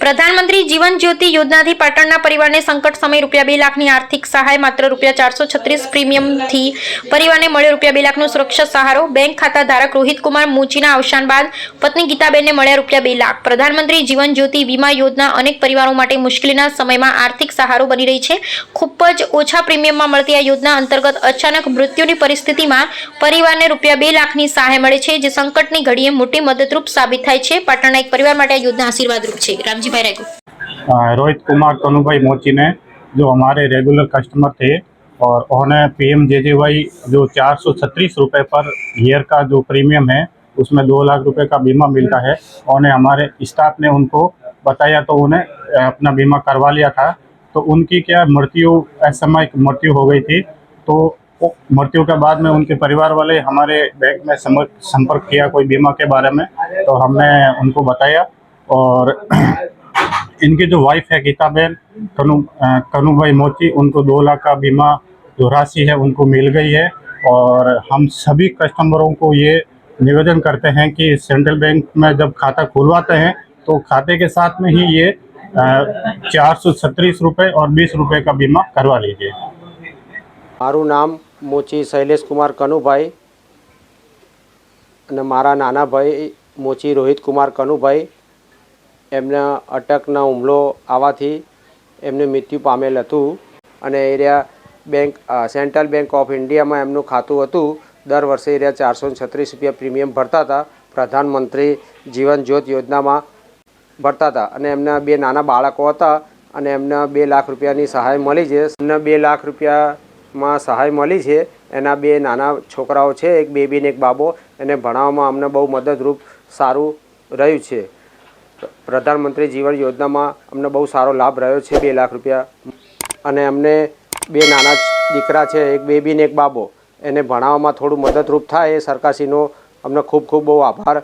પ્રધાનમંત્રી જીવન જ્યોતિ યોજનાથી પાટણના પરિવારને સંકટ સમય રૂપિયા 2 લાખની આર્થિક સહાય, માત્ર રૂપિયા 436 પ્રીમિયમથી પરિવારને મળ્યો રૂપિયા 2 લાખનો સુરક્ષા સહારો। બેંક ખાતા ધારક રોહિતકુમાર મોચીના અવસાન બાદ પત્ની ગીતાબેનને મળ્યા રૂપિયા 2 લાખ। પ્રધાનમંત્રી જીવન જ્યોતિ વીમા યોજના અનેક પરિવારો માટે મુશ્કેલીના સમયમાં આર્થિક સહારો બની રહી છે। ખૂબ જ ઓછા પ્રીમિયમમાં મળતી આ યોજના અંતર્ગત અચાનક મૃત્યુની પરિસ્થિતિમાં પરિવારને રૂપિયા 2 લાખની સહાય મળે છે, જે સંકટની ઘડીએ મોટી મદદરૂપ સાબિત થાય છે। પાટણના એક પરિવાર માટે આ યોજના આશીર્વાદરૂપ છે। રામજી भाई रायको। रोहित कुमार कनुभाई मोची ने, जो हमारे रेगुलर कस्टमर थे, और उन्होंने PMJJY जो 436 रुपये पर ईयर का जो प्रीमियम है उसमें 2 लाख रुपए का बीमा मिलता है। उन्हें हमारे स्टाफ ने उनको बताया तो उन्हें अपना बीमा करवा लिया था। तो उनकी क्या मृत्यु असामयिक मृत्यु हो गई थी। तो मृत्यु के बाद में उनके परिवार वाले हमारे बैंक में संपर्क किया कोई बीमा के बारे में, तो हमने उनको बताया। और इनकी जो वाइफ है गीताबेन कनुभाई मोची, उनको 2 लाख का बीमा जो राशि है उनको मिल गई है। और हम सभी कस्टमरों को ये निवेदन करते हैं कि सेंट्रल बैंक में जब खाता खुलवाते हैं तो खाते के साथ में ही ये 436 रुपये और 20 रुपये का बीमा करवा लीजिए। मारू नाम मोची शैलेश कुमार कनुभाई અને મારા નાના ભાઈ મોચી રોહિત કુમાર કનુભાઈ, એમને અટકનો હુમલો આવવાથી એમને મૃત્યુ પામેલ હતું। અને area bank central bank of ઇન્ડિયામાં એમનું ખાતું હતું। દર વર્ષે એરિયા 436 રૂપિયા પ્રીમિયમ ભરતા હતા, પ્રધાનમંત્રી જીવન જ્યોત યોજનામાં ભરતા હતા। અને એમના 2 નાના બાળકો હતા અને એમને 2 લાખ રૂપિયાની સહાય મળી છે। એમને 2 લાખ રૂપિયામાં સહાય મળી છે। એના 2 નાના છોકરાઓ છે, એક બેબી ને એક બાબો। એને ભણાવવામાં અમને બહુ મદદરૂપ સારું રહ્યું છે। પ્રધાનમંત્રી જીવન યોજનામાં અમને બહુ સારો લાભ રહ્યો છે 2 લાખ રૂપિયા। અને અમને 2 નાના દીકરા છે, એક બેબી ને એક બાબો। એને ભણાવવામાં થોડું મદદરૂપ થાય એ સરકારશ્રીનો અમને ખૂબ ખૂબ બહુ આભાર।